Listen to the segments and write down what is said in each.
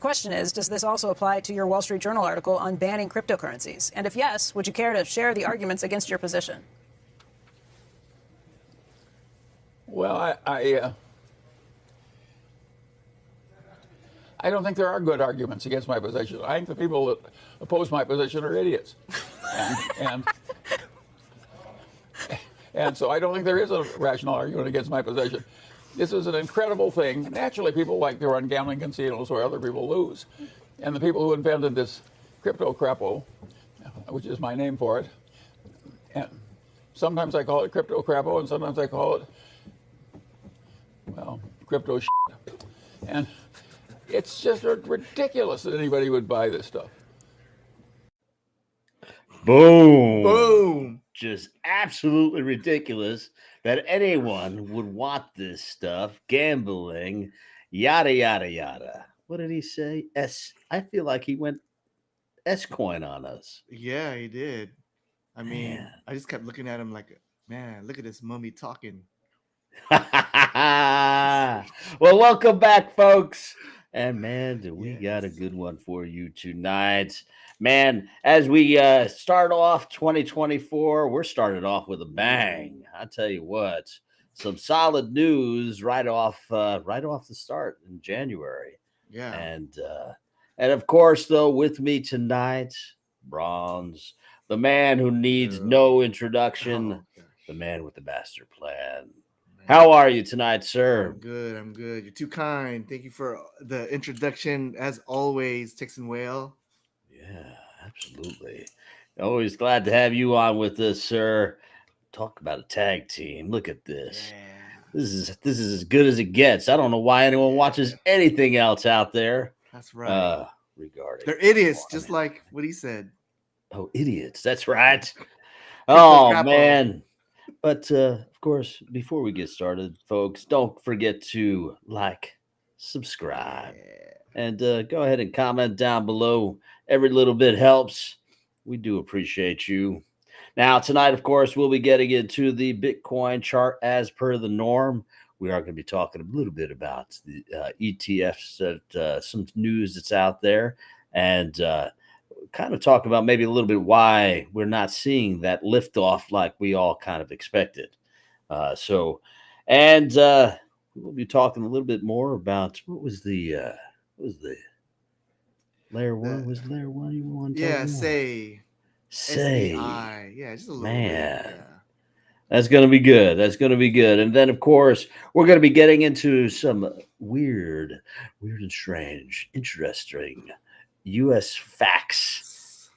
question is, does this also apply to your Wall Street Journal article on banning cryptocurrencies? And if yes, would you care to share the arguments against your position? Well, I don't think there are good arguments against my position. I think the people that oppose my position are idiots. And so I don't think there is a rational argument against my position. This is an incredible thing. Naturally, people like to run gambling casinos where other people lose. And the people who invented this crypto crapo, which is my name for it, and sometimes I call it crypto crapo, and sometimes I call it, well, crypto shit. And it's just ridiculous that anybody would buy this stuff. Boom. Boom. Just absolutely ridiculous that anyone would want this stuff. Gambling, yada, yada, yada. What did he say? I feel like he went S-coin on us. Yeah, he did. I mean, Man. I just kept looking at him like, man, look at this mummy talking. Well, welcome back, folks. And man, do we got a good one for you tonight. Man, as we start off 2024, we're started off with a bang. I tell you what, some solid news right off the start in January. Yeah. And of course, though, with me tonight, Brawnz, the man who needs no introduction, the man with the master plan. How are you tonight, sir? I'm good. You're too kind. Thank you for the introduction. As always, Texan Whale. Yeah, absolutely. Always glad to have you on with us, sir. Talk about a tag team. Look at this. Yeah. This is as good as it gets. I don't know why anyone watches anything else out there. That's right. Regarding They're idiots, just like what he said. Oh, idiots. That's right. Oh, Crapo. man. But, of course, before we get started, folks, don't forget to like, subscribe, and go ahead and comment down below. Every little bit helps. We do appreciate you. Now, tonight, of course, we'll be getting into the Bitcoin chart as per the norm. We are going to be talking a little bit about the ETFs, some news that's out there, and kind of talk about maybe a little bit why we're not seeing that liftoff like we all kind of expected. We'll be talking a little bit more about what was the layer one? Was layer one you want to talk about? Say. Yeah, just a little man. bit. Yeah. That's going to be good. That's going to be good. And then, of course, we're going to be getting into some weird and strange, interesting U.S. facts.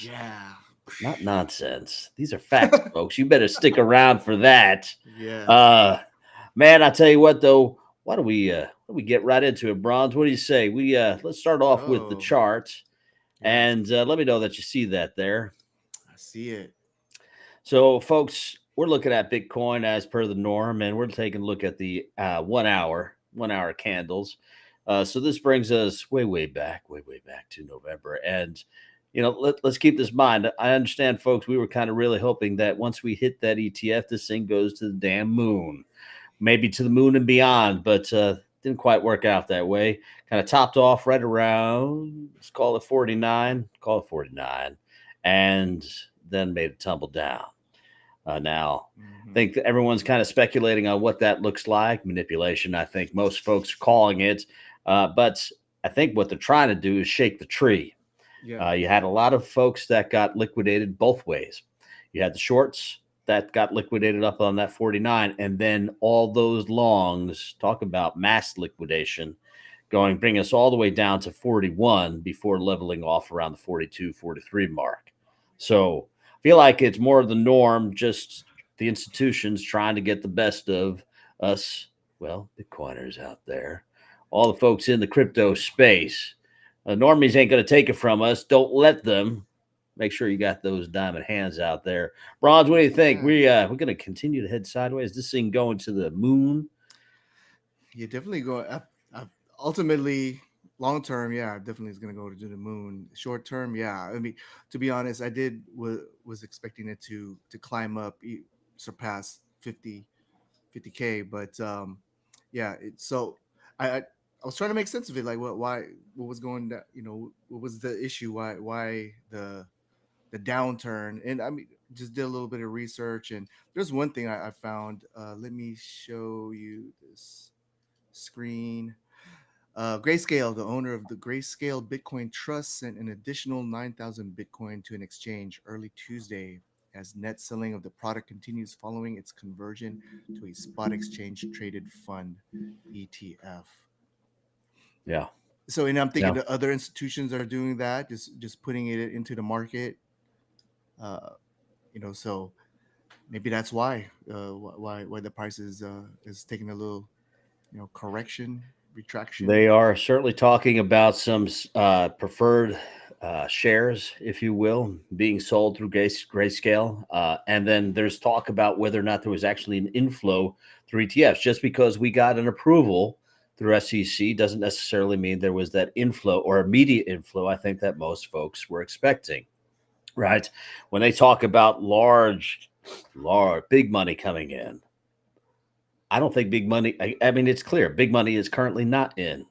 Yeah. Not nonsense. These are facts, folks. You better stick around for that. Yeah. Man, I tell you what, though. Why don't we get right into it, Brawnz? What do you say? Let's start off with the chart, and let me know that you see that there. I see it. So, folks, we're looking at Bitcoin as per the norm, and we're taking a look at the 1 hour candles. So this brings us way back to November. And, let's keep this in mind. I understand, folks, we were kind of really hoping that once we hit that ETF, this thing goes to the damn moon, maybe to the moon and beyond, but didn't quite work out that way. Kind of topped off right around, let's call it 49, and then made it tumble down. Now, I think everyone's kind of speculating on what that looks like. Manipulation, I think most folks are calling it. But I think what they're trying to do is shake the tree. Yeah. You had a lot of folks that got liquidated both ways. You had the shorts that got liquidated up on that 49, and then all those longs, talk about mass liquidation, bring us all the way down to 41 before leveling off around the 42, 43 mark. So I feel like it's more of the norm, just the institutions trying to get the best of us, well, Bitcoiners out there, all the folks in the crypto space. Normies ain't going to take it from us. Don't let them. Make sure you got those diamond hands out there. Brawnz, what do you think? We're going to continue to head sideways. This thing going to the moon? Yeah, definitely going up. Ultimately, long term, definitely is going to go to the moon. Short term, I mean, to be honest, I was expecting it to climb up, surpass 50K, but so I was trying to make sense of it. Like what was going down, what was the issue? Why the downturn? And I mean, just did a little bit of research, and there's one thing I found. Let me show you this screen. Grayscale, the owner of the Grayscale Bitcoin Trust, sent an additional 9,000 Bitcoin to an exchange early Tuesday as net selling of the product continues following its conversion to a spot exchange traded fund ETF. Yeah. So, and I'm thinking that other institutions are doing that, just putting it into the market. So maybe that's why the price is taking a little, correction. Retraction. They are certainly talking about some preferred shares, if you will, being sold through Grayscale. And then there's talk about whether or not there was actually an inflow through ETFs. Just because we got an approval through SEC doesn't necessarily mean there was that inflow or immediate inflow I think that most folks were expecting, right? When they talk about large, big money coming in, I don't think big money. I mean, it's clear big money is currently not in.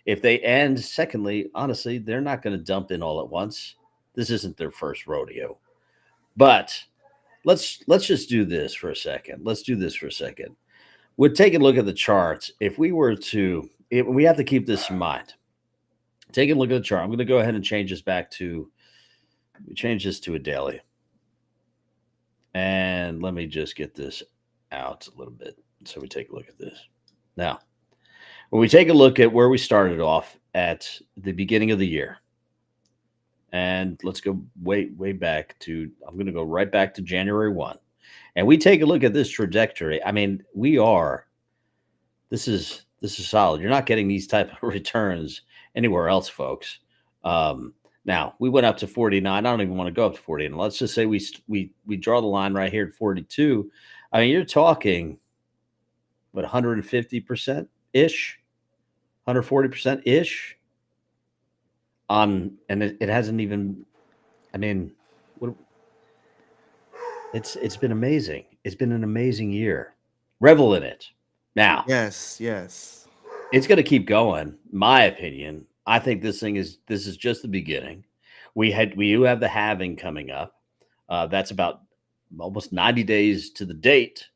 If they end, secondly, honestly, they're not going to dump in all at once. This isn't their first rodeo. But let's just do this for a second. We're taking a look at the charts. If we were to, we have to keep this in mind. Taking a look at the chart. I'm going to go ahead and change this to a daily. And let me just get this out a little bit. So we take a look at this. Now, when we take a look at where we started off at the beginning of the year, and let's go way back to, I'm going to go right back to January 1. And we take a look at this trajectory. I mean, this is solid. You're not getting these type of returns anywhere else, folks. Now, we went up to 49. I don't even want to go up to 49. Let's just say we draw the line right here at 42. I mean, you're talking 150% ish, 140% ish on, and it hasn't even, I mean, it's been amazing. It's been an amazing year. Revel in it. Now, yes, it's going to keep going. My opinion. I think this is just the beginning. We do have the halving coming up. That's about almost 90 days to the date,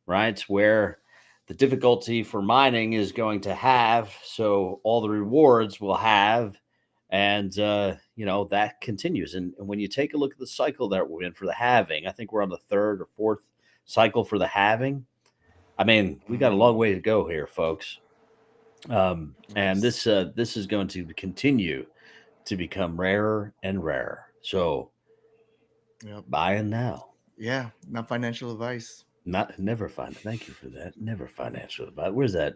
right? Where the difficulty for mining is going to have, so all the rewards will have, and that continues. And when you take a look at the cycle that we're in for the halving, I think we're on the third or fourth cycle for the halving. I mean, we got a long way to go here, folks. And this is going to continue to become rarer and rarer. So, buying now. Yeah, not financial advice. Thank you for that. Never financial advice. Where's that?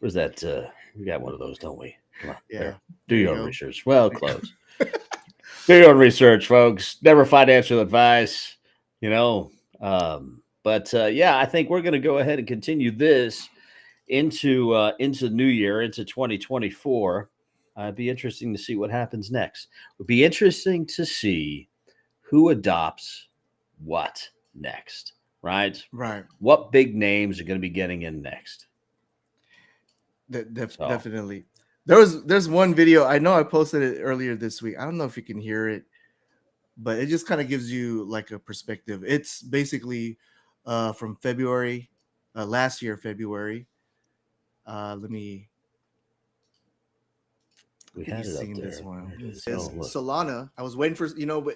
We got one of those, don't we? Come on. Yeah. There. Do your own research. Well, close. Do your own research, folks. Never financial advice. But I think we're going to go ahead and continue this into the new year, into 2024. It'd be interesting to see what happens next. It'd be interesting to see who adopts what next. Right. What big names are going to be getting in next? Definitely. There's one video. I know I posted it earlier this week. I don't know if you can hear it, but it just kind of gives you like a perspective. It's basically from February, last year, February. We had seen this one. It says Solana. I was waiting for,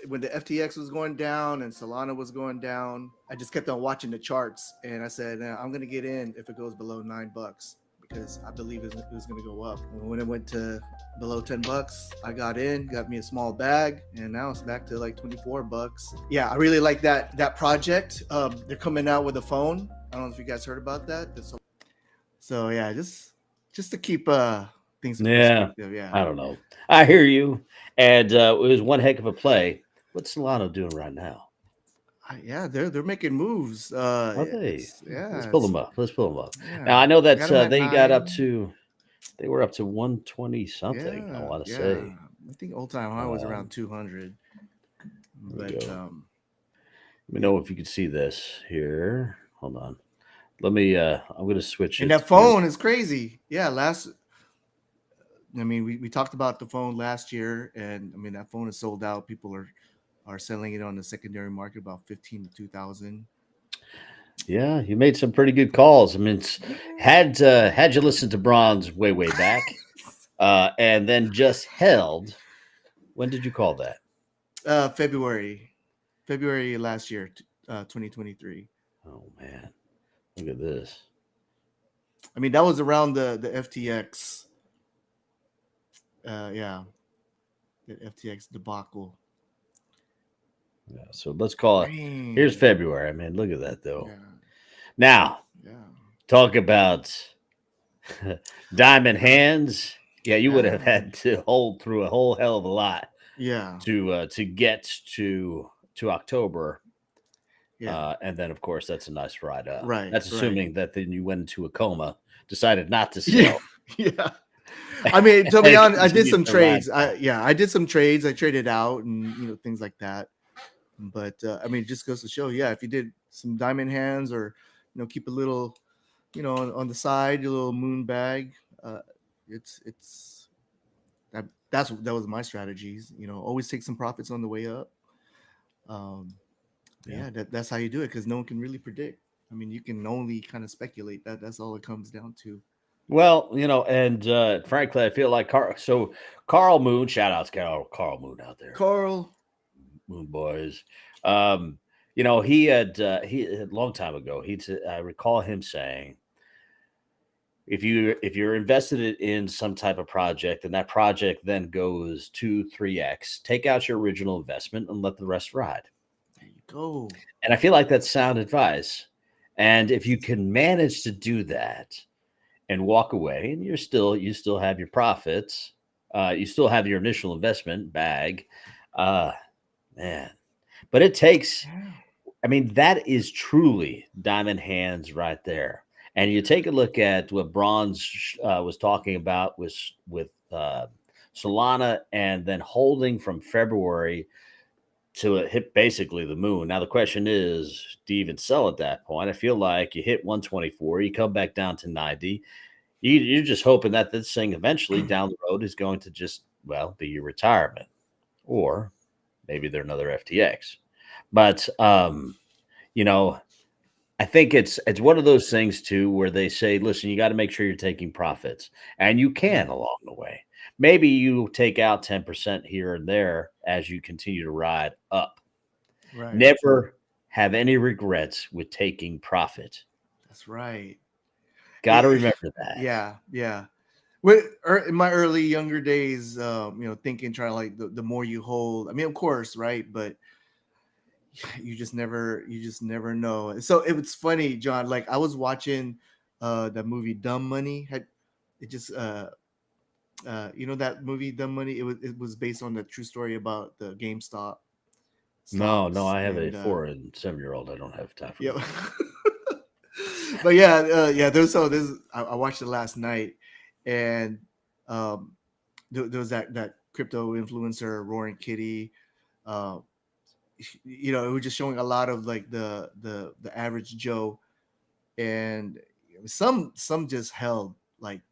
when the FTX was going down and Solana was going down, I just kept on watching the charts, and I said, I'm going to get in if it goes below $9 because I believe it was going to go up. When it went to below $10, I got in, got me a small bag, and now it's back to like $24. Yeah, I really like that project. They're coming out with a phone. I don't know if you guys heard about that. So yeah, just to keep things in perspective. Yeah, I don't know. I hear you. And it was one heck of a play. What's Solana doing right now? They're making moves. Are they? Yeah. Let's pull them up. Yeah. Now I know that they were up to 120 something. Yeah, I want to say. I think all-time high was around 200. But let me know if you can see this here. Hold on. Let me. I'm going to switch. And that phone is crazy. Yeah, I mean, we talked about the phone last year, and I mean that phone is sold out. People are selling it on the secondary market about 15 to 2,000. Yeah, you made some pretty good calls. I mean, had you listened to Brawnz way back, and then just held. When did you call that? February last year, 2023. Oh man, look at this. I mean, that was around the FTX. Yeah, the FTX debacle. Yeah, so let's call it. Here's Dang. February. I mean, look at that though. Yeah, Now, yeah, talk about diamond hands. Yeah, you would have yeah, had to hold through a whole hell of a lot yeah, to get to October. yeah. And then, of course, that's a nice ride up. Right, That's right. assuming that then you went into a coma, decided not to Yeah, sell. yeah. I mean, to be and honest, I did continued some to ride trades. out. I did some trades. I traded out and things like that. But I mean, it just goes to show, yeah, if you did some diamond hands or keep a little, on the side, your little moon bag, it's that was my strategies. Always take some profits on the way up. Um, Yeah. yeah, that's how you do it because no one can really predict. I mean, you can only kind of speculate. That's all it comes down to. Well, and frankly, I feel like Carl Moon, shout out to Carl Moon out there, Carl, Moon Boys. He had a long time ago. I recall him saying, if you're invested in some type of project and that project then goes 2-3x, take out your original investment and let the rest ride. there you go. And I feel like that's sound advice. And if you can manage to do that and walk away, and you still have your profits, you still have your initial investment bag, man. But it takes. Yeah. I mean, that is truly diamond hands right there. And you take a look at what Brawnz was talking about with Solana, and then holding from February to hit basically the moon. Now the question is, do you even sell at that point? I feel like you hit 124, you come back down to 90. You're just hoping that this thing eventually down the road is going to just be your retirement, or maybe they're another FTX. But I think it's one of those things too where they say, listen, you got to make sure you're taking profits, and you can along the way. Maybe you take out 10% here and there as you continue to ride up. Right. Never have any regrets with taking profit. That's right. Got to remember that. Yeah, yeah. In my early younger days, thinking, trying to like the more you hold. I mean, of course, right, but you just never know. So it was funny, John. Like I was watching that movie Dumb Money. It just that movie Dumb Money. It was based on the true story about the GameStop. No, stocks I have a and 4 and 7-year-old. I don't have time for yeah. that. But yeah. I watched it last night, and there was that crypto influencer Roaring Kitty. It was just showing a lot of like the average Joe, and some just held like,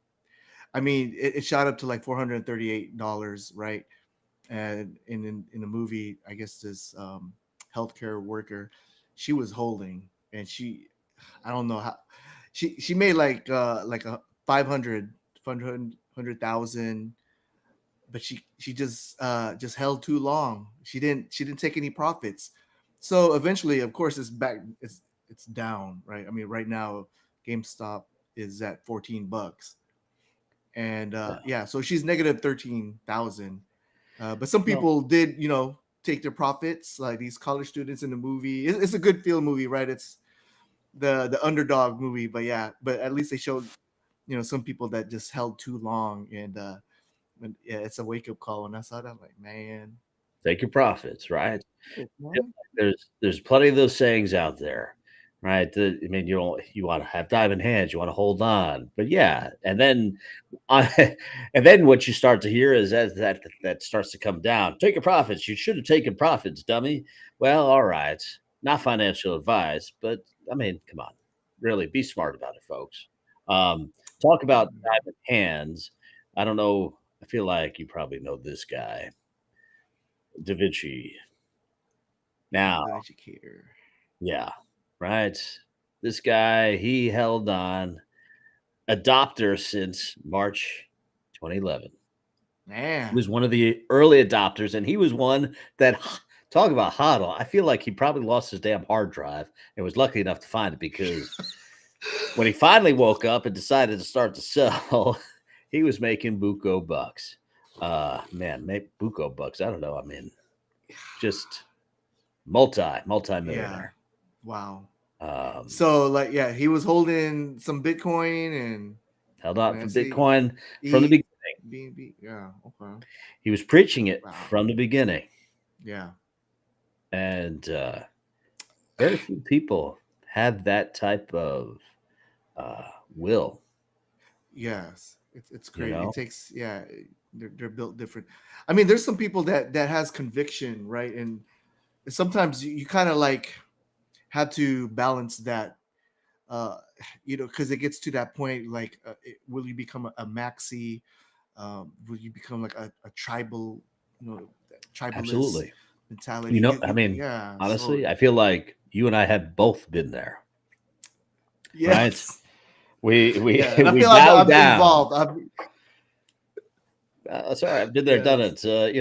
I mean, it shot up to like $438, right? And in the movie, I guess this healthcare worker, she was holding, and I don't know how she made like a 500,000, but she just held too long. She didn't take any profits. So eventually, of course, it's back. It's down, right? I mean, right now, GameStop is at $14, and so she's negative 13,000. But some people did, take their profits, like these college students in the movie. It's a good feel movie, right? It's the underdog movie, but at least they showed, some people that just held too long, and it's a wake up call. And I saw that, I'm like, man, Take your profits, right? what? There's plenty of those sayings out there, right? I mean, you want to have diamond hands, you want to hold on, but and then what you start to hear is that starts to come down. Take your profits. You should have taken profits, dummy. Well, all right, not financial advice, but I mean, come on, really be smart about it, folks. Talk about diamond hands. I don't know. I feel like you probably know this guy, Da Vinci. Now, The educator. yeah, right. This guy, he held on adopter since March 2011. He Man. was one of the early adopters, and he was one that talk about hodl. I feel like he probably lost his damn hard drive and was lucky enough to find it because when he finally woke up and decided to start to sell, he was making buco bucks. Man, make buco bucks. I don't know. I mean, just multi-millionaire. Wow. Um, So like, yeah, he was holding some Bitcoin and held out for I see Bitcoin from the beginning. BNB. Yeah. Okay. He was preaching it Wow. from the beginning. Yeah. And very few people have that type of will. Yes. It's You great. know? It takes, yeah, they're built different. I mean, there's some people that has conviction, right? And sometimes you kind of like have to balance that, because it gets to that point, like, will you become a maxi? Will you become like a tribal, tribalist Absolutely. mentality? I mean, Yeah. honestly, So I feel like you and I have both been there. yes. We Yeah. And I we feel bow I'm down. involved. That's all right. I've been there, done Yes. it.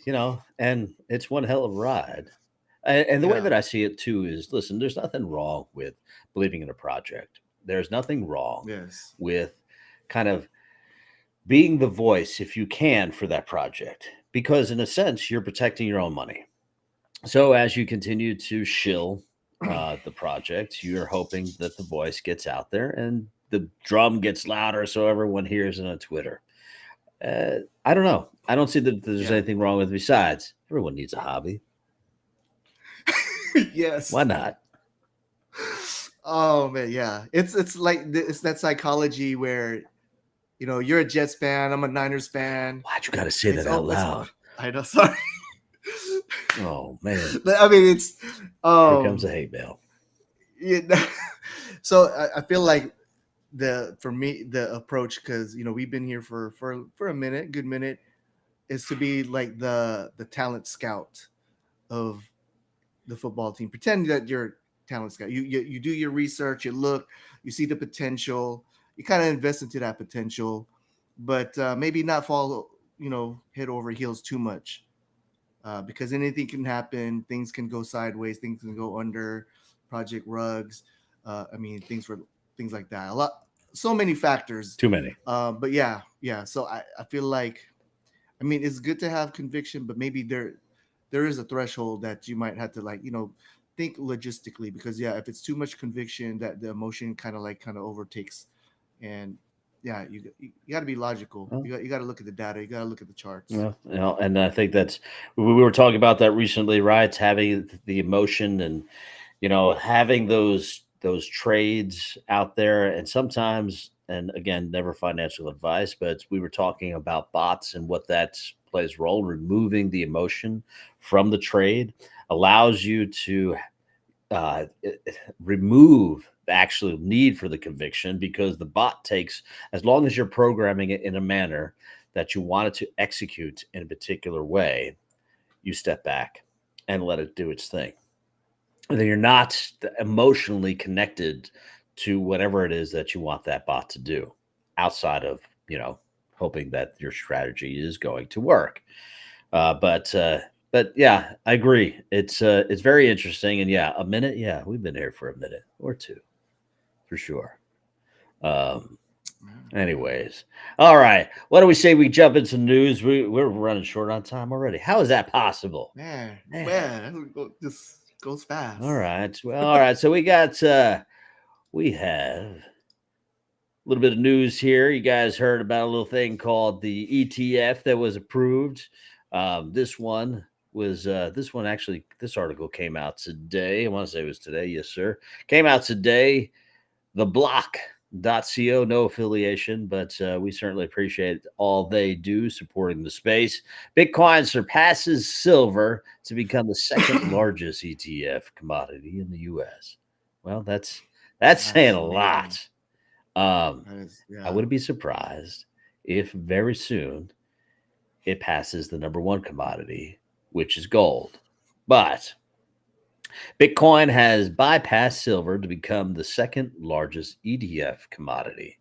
Yeah. And it's one hell of a ride. And the way Yeah. that I see it too is, listen, there's nothing wrong with believing in a project. There's nothing wrong Yes. with kind of being the voice, if you can, for that project, because in a sense, you're protecting your own money. So as you continue to shill the project, you're hoping that the voice gets out there and the drum gets louder so everyone hears it on Twitter. I don't know. I don't see that there's Yeah. anything wrong with it. Besides, everyone needs a hobby. Yes. Why not? Oh man, yeah. It's like it's that psychology where you're a Jets fan, I'm a Niners fan. Why'd you got to say that out loud? I know, sorry. Oh man, But, I mean, it's here comes the hate mail. So I feel like for me the approach, because we've been here for a minute, good minute, is to be like the talent scout of the football team. Pretend that you're a talent scout. You do your research, you look, you see the potential, you kind of invest into that potential, but maybe not fall head over heels too much, because anything can happen. Things can go sideways, things can go under project rugs. I mean, things like that. So many factors. Too many. But yeah. So I feel like, I mean, it's good to have conviction, but maybe there is a threshold that you might have to think logistically, because if it's too much conviction, that the emotion kind of overtakes, and you got to be logical. Well, You got to look at the data. You got to look at the charts. Well, and I think we were talking about that recently, right? Having the emotion and having those trades out there, and sometimes, and again, never financial advice, but we were talking about bots and what that plays a role. Removing the emotion from the trade allows you to remove the actual need for the conviction, because the bot takes, as long as you're programming it in a manner that you want it to execute in a particular way, you step back and let it do its thing. And then you're not emotionally connected to whatever it is that you want that bot to do, outside of hoping that your strategy is going to work. But yeah, I agree. It's very interesting, and a minute. Yeah, we've been here for a minute or two, for sure. Anyways, all right. What do we say we jump into news? We're running short on time already. How is that possible? Man, this goes fast. All right. Well, all right. So we have a little bit of news here. You guys heard about a little thing called the ETF that was approved. This article came out today. I want to say it was today. Yes, sir. Came out today. The block.co, no affiliation, but we certainly appreciate all they do supporting the space. Bitcoin surpasses silver to become the second largest ETF commodity in the U.S. Well, that's saying a lot. I wouldn't be surprised if very soon it passes the number one commodity, which is gold. But Bitcoin has bypassed silver to become the second largest ETF commodity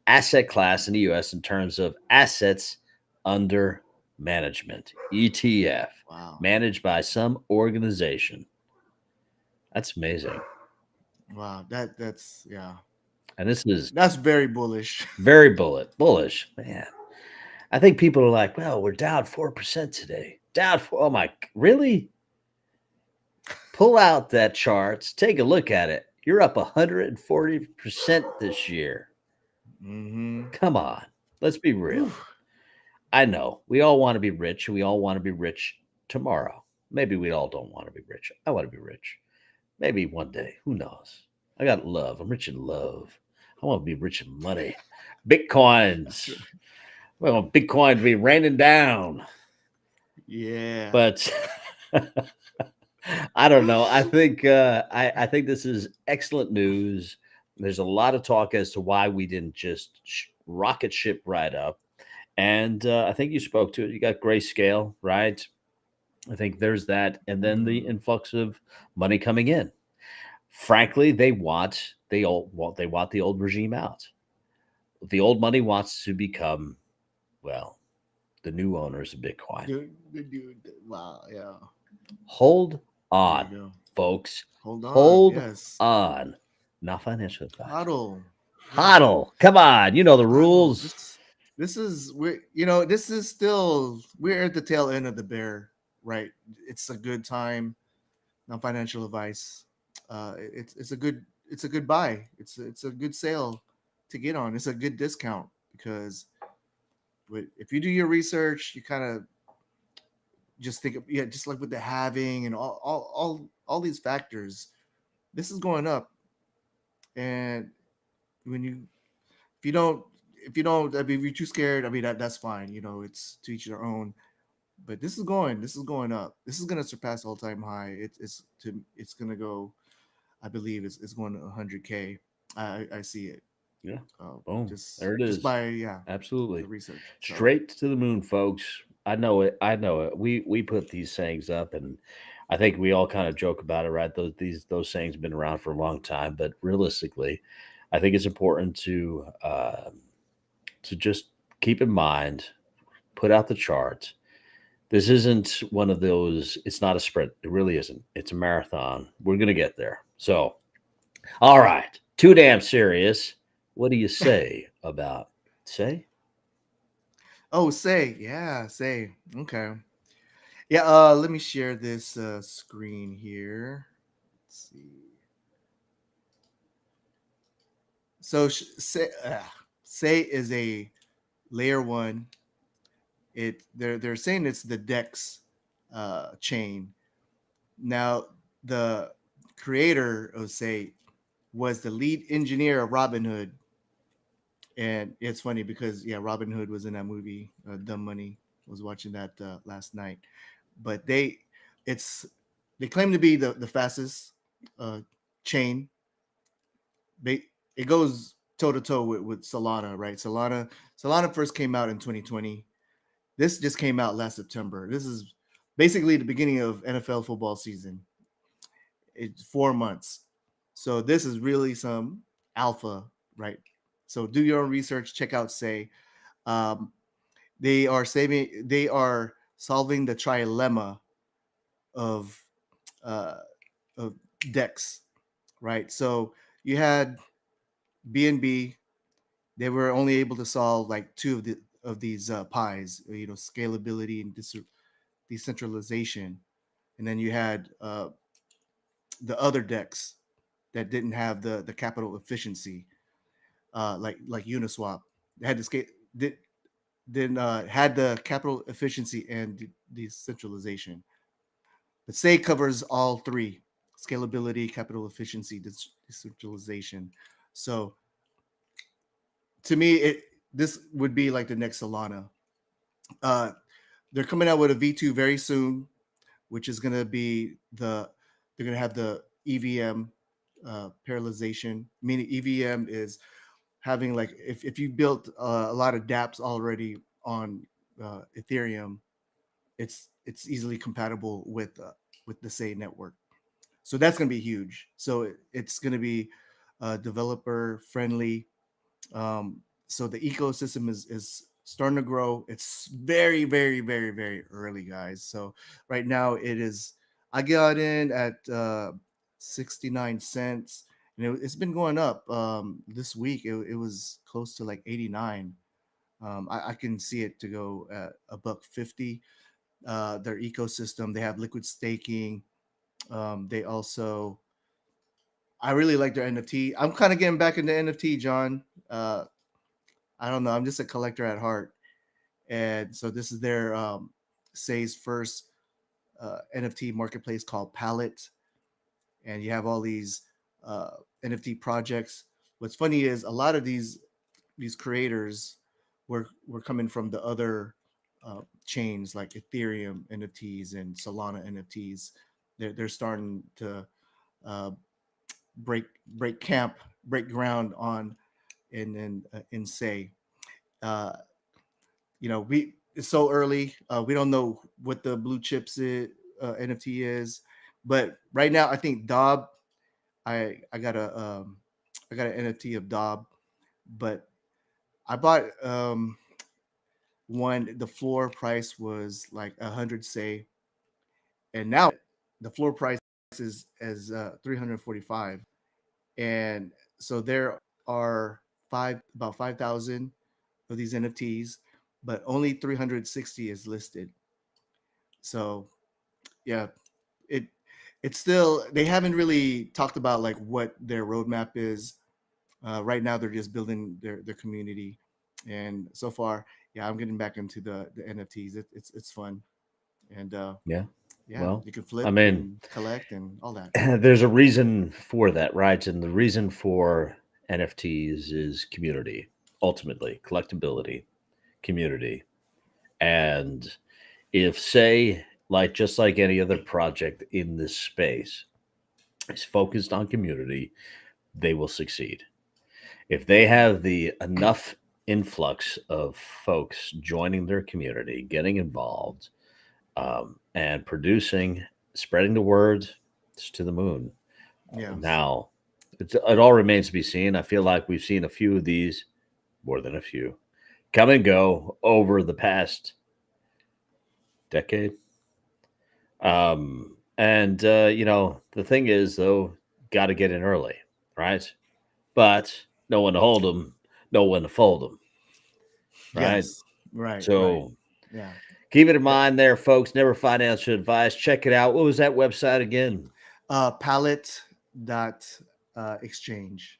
asset class in the US in terms of assets under management, ETF, Wow. managed by some organization. That's amazing. Wow. That's yeah. And this is That's very bullish. very bullish, man. I think people are like, well, we're down 4% today. Down 4. Oh my, really? Pull out that chart, take a look at it. You're up 140% this year. Mm-hmm. Come on, let's be real. I know we all want to be rich. We all want to be rich tomorrow. Maybe we all don't want to be rich. I want to be rich. Maybe one day. Who knows? I got love. I'm rich in love. I want to be rich in money. Bitcoins. We want Bitcoin to be raining down. Yeah. But I don't know. I think I think this is excellent news. There's a lot of talk as to why we didn't just rocket ship right up. And I think you spoke to it. You got grayscale, right? I think there's that, and then the influx of money coming in. Frankly, they want the old regime out. The old money wants to become, well, the new owners of Bitcoin. Dude, wow. Yeah. Hold There on, you go. folks. Hold on. Hold Yes. on. Not financial advice. Hodl. Hodl. Come on. You know the Hodl. rules. This is this is still we're at the tail end of the bear, right? It's a good time. Non financial advice. It's a good buy. It's a good sale to get on. It's a good discount because if you do your research, you kind of just think of, yeah, just like with the halving and all these factors, this is going up. And when you if you don't, I mean, if you're too scared, I mean that's fine. It's to each their own. But this is going up. This is going to surpass all time high. It's going to go. I believe it's going to 100K. I see it. Yeah. Boom. There it just is. by Absolutely. the research. So, Straight to the moon, folks. I know it. I know it. We put these sayings up, and I think we all kind of joke about it, right? Those sayings have been around for a long time, but realistically, I think it's important to just keep in mind, put out the chart. This isn't one of those. It's not a sprint. It really isn't. It's a marathon. We're gonna get there. So, all right, too damn serious. What do you say about say? oh, say. Okay. Yeah, let me share this screen here. Let's see. So say is a layer one. They're saying it's the Dex chain. Now the creator of say was the lead engineer of Robinhood, and it's funny because yeah, Robinhood was in that movie, Dumb Money. I was watching that last night, but it's they claim to be the fastest chain. They it goes toe to toe with Solana, right? Solana first came out in 2020. This just came out last September. This is basically the beginning of NFL football season. It's 4 months. So this is really some alpha, right? So do your own research. Check out Say. Um, they are solving the trilemma of uh, of Dex, right? So you had BNB. They were only able to solve like two of these pies, scalability and decentralization. And then you had the other decks that didn't have the capital efficiency, like Uniswap. They had the scale did then had the capital efficiency and decentralization. But Say covers all three: scalability, capital efficiency, decentralization. So to me, this would be like the next Solana. Uh, they're coming out with a V2 very soon, which is going to be they're going to have the EVM parallelization, meaning EVM is having like if you built a lot of dApps already on Ethereum, it's easily compatible with the Say network. So that's going to be huge. So it's going to be developer friendly. So the ecosystem is starting to grow. It's very, very, very, very early, guys. So right now it is. I got in at 69 cents, and it's been going up. This week it was close to like 89. I can see it to go at $1.50. Their ecosystem, they have liquid staking. They also, I really like their NFT. I'm kind of getting back into NFT, John. I don't know. I'm just a collector at heart, and so this is their Say's first NFT marketplace called Palette, and you have all these NFT projects. What's funny is a lot of these creators were coming from the other chains like Ethereum NFTs and Solana NFTs. They're starting to uh, break ground on in Say. Uh, it's so early. We don't know what the blue chips NFT is, but right now I think Dob. I got an NFT of Dob, but I bought one. The floor price was like 100 Say, and now the floor price is 345, and so there are about 5,000 of these NFTs, but only 360 is listed. So yeah, it's still, they haven't really talked about like what their roadmap is. Right now they're just building their community, and so far, yeah, I'm getting back into the NFTs. It's fun, and Yeah. yeah, Well, you can flip I mean, and collect and all that. there's a reason for that, right? And the reason for NFTs is community, ultimately, collectability, community. And if, say, like just like any other project in this space is focused on community, they will succeed. If they have the enough influx of folks joining their community, getting involved, and producing, spreading the word, it's to the moon. Yeah. Now, it all remains to be seen. I feel like we've seen a few of these, more than a few, come and go over the past decade. The thing is, though, got to get in early, right? But no one to hold them, no one to fold them, right? Yes. Right. So Right. Yeah. keep it in mind there, folks. Never financial advice. Check it out. What was that website again? Palette.exchange.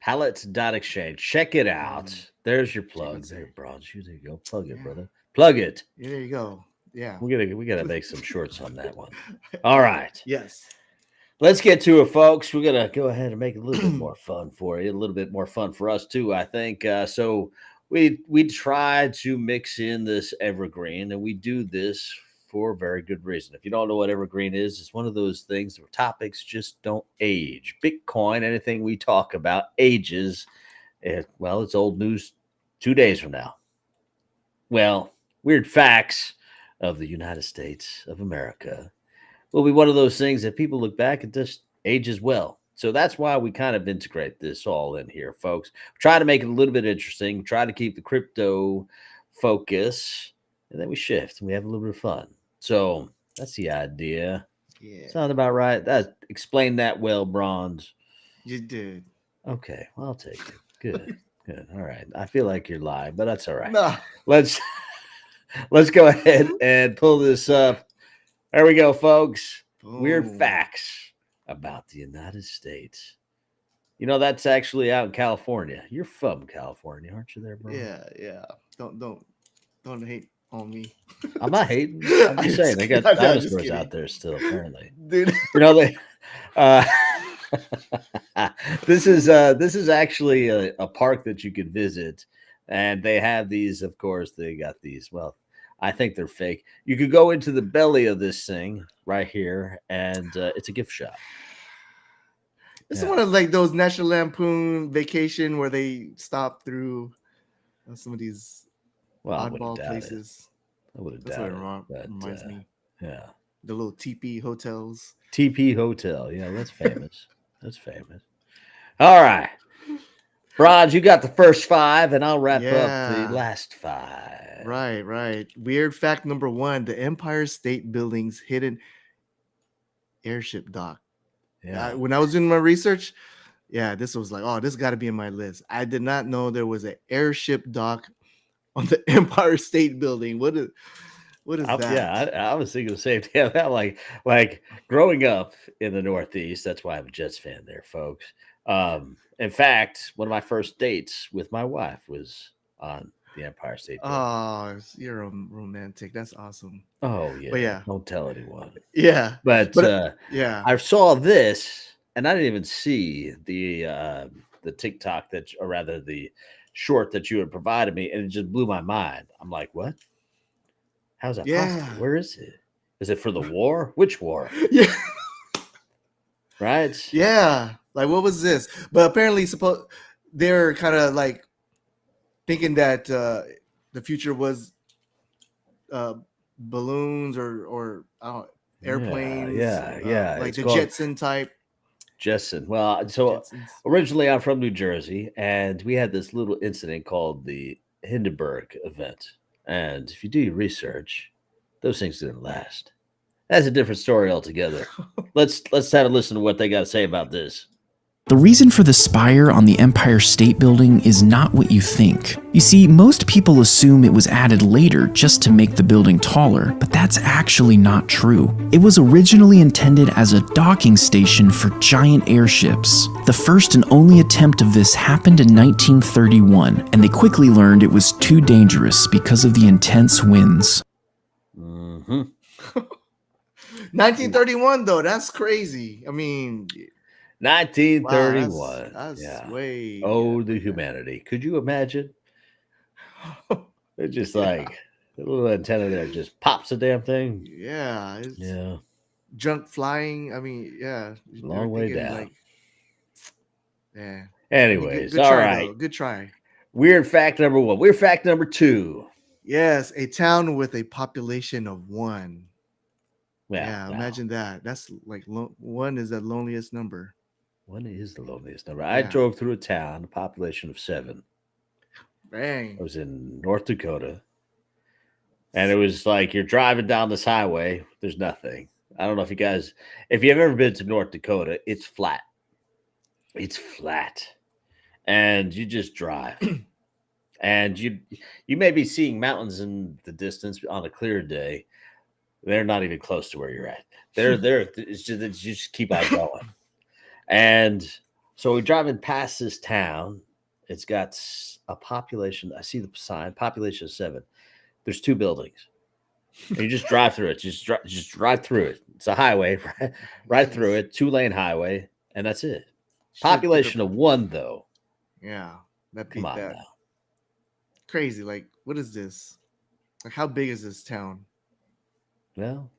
Palette.exchange. Check it out. There's your plug. it There, out. Brawnz. There you go. Plug it, Yeah. brother. Plug it. Yeah, there you go. Yeah. We gotta make some shorts on that one. All right. Yes. Let's get to it, folks. We're gonna go ahead and make it a little bit more fun for you, a little bit more fun for us too, I think. So we try to mix in this evergreen, and we do this for a very good reason. If you don't know what evergreen is, it's one of those things where topics just don't age. Bitcoin, anything we talk about ages. Well, it's old news 2 days from now. Well, weird facts of the United States of America will be one of those things that people look back and just age as well. So that's why we kind of integrate this all in here, folks. Try to make it a little bit interesting, try to keep the crypto focus, and then we shift and we have a little bit of fun. So that's the idea. Yeah. Sound about right? That explain that well, Brawnz. You did. Okay, well, I'll take it. Good, good. All right. I feel like you're lying, but that's all right. No. Let's go ahead and pull this up. There we go, folks. Weird Boom. facts about the United States. You know, that's actually out in California. You're from California, aren't you there, bro? Yeah. Don't hate on me. I'm not hating. I'm just saying they got I'm just dinosaurs kidding. out there still, apparently. Dude. You know, they this is actually a park that you could visit, and they have these, of course, they got these. Well, I think they're fake. You could go into the belly of this thing right here, and it's a gift shop. It's one of like those National Lampoon Vacation where they stop through some of these oddball places. I would have That's doubted what it it, reminds me. Yeah. The little teepee hotels. TP Hotel. Yeah, that's famous. That's famous. All right. Brawnz, you got the first 5, and I'll wrap up the last 5. Right. Weird fact number 1, the Empire State Building's hidden airship dock. Yeah. When I was doing my research, this was like, oh, this got to be in my list. I did not know there was an airship dock on the Empire State Building. What is that? Yeah, I was thinking the same thing. Like growing up in the Northeast, that's why I'm a Jets fan there, folks. In fact, one of my first dates with my wife was on the Empire State Building. Oh, you're a romantic. That's awesome. Oh, yeah. But yeah. Don't tell anyone. Yeah. But I saw this, and I didn't even see the TikTok or rather the short that you had provided me, and it just blew my mind. I'm like, what? How's that possible? Where is it? Is it for the war? Which war? Yeah. Right? Yeah. Like, what was this? But apparently, they're kind of like thinking that the future was balloons or airplanes. Yeah. Like the Jetson type. Jetson. Well, so Jetsons. Originally I'm from New Jersey, and we had this little incident called the Hindenburg event. And if you do your research, those things didn't last. That's a different story altogether. Let's have a listen to what they got to say about this. The reason for the spire on the Empire State Building is not what you think. You see, most people assume it was added later just to make the building taller, but that's actually not true. It was originally intended as a docking station for giant airships. The first and only attempt of this happened in 1931, and they quickly learned it was too dangerous because of the intense winds. 1931, though, that's crazy. I mean... 1931. Wow, that's way. Oh, the humanity. Could you imagine? It's just like the little antenna there just pops the damn thing. Yeah. Yeah. Junk flying. I mean, yeah. Long way down. Like, yeah. Anyways, good all try, right. Though. Good try. Weird fact number 1. Weird fact number 2. Yes, a town with a population of 1. Yeah, imagine that. That's like 1 is the loneliest number. 1 is the loneliest number. I drove through a town, a population of 7. Bang. I was in North Dakota. And it was like you're driving down this highway. There's nothing. I don't know if you've ever been to North Dakota, it's flat. It's flat. And you just drive. And you may be seeing mountains in the distance on a clear day. They're not even close to where you're at. They're there. It's just you just keep on going. And so we're driving past this town. It's got a population. I see the sign, population of 7. There's 2 buildings. And you just drive through it. Just drive through it. It's a highway, right through it, 2-lane highway, and that's it. Population of 1, though. Yeah, that beat Come on that. now. Crazy. Like, what is this? Like, how big is this town? Well,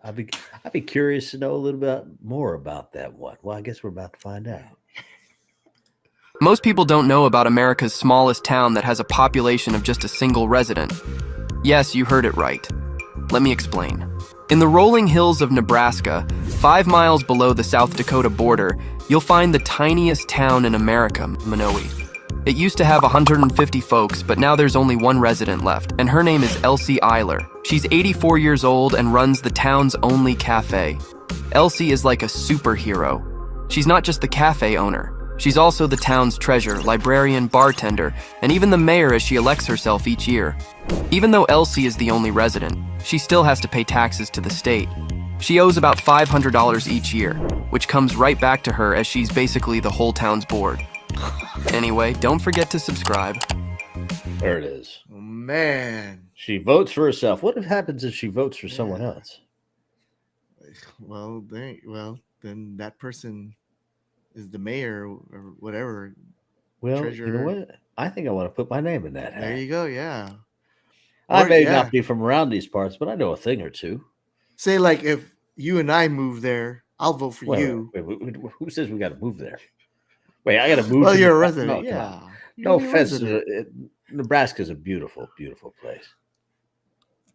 I'd be curious to know a little bit more about that one. Well, I guess we're about to find out. Most people don't know about America's smallest town that has a population of just a single resident. Yes, you heard it right. Let me explain. In the rolling hills of Nebraska, 5 miles below the South Dakota border, you'll find the tiniest town in America, Minowi. It used to have 150 folks, but now there's only 1 resident left, and her name is Elsie Eiler. She's 84 years old and runs the town's only cafe. Elsie is like a superhero. She's not just the cafe owner. She's also the town's treasurer, librarian, bartender, and even the mayor as she elects herself each year. Even though Elsie is the only resident, she still has to pay taxes to the state. She owes about $500 each year, which comes right back to her as she's basically the whole town's board. Anyway, don't forget to subscribe. There it is. Oh, man. She votes for herself. What happens if she votes for someone else? Well, then that person is the mayor or whatever. Well, treasurer. You know what? I think I want to put my name in that hat. There you go. Yeah. I may not be from around these parts, but I know a thing or two. Say, like, if you and I move there, I'll vote for you. Wait, who says we got to move there? Wait, I got to move. Well, to you're a Nebra- resident. No, come Yeah. on. You're No a offense. resident. Nebraska's a beautiful, beautiful place.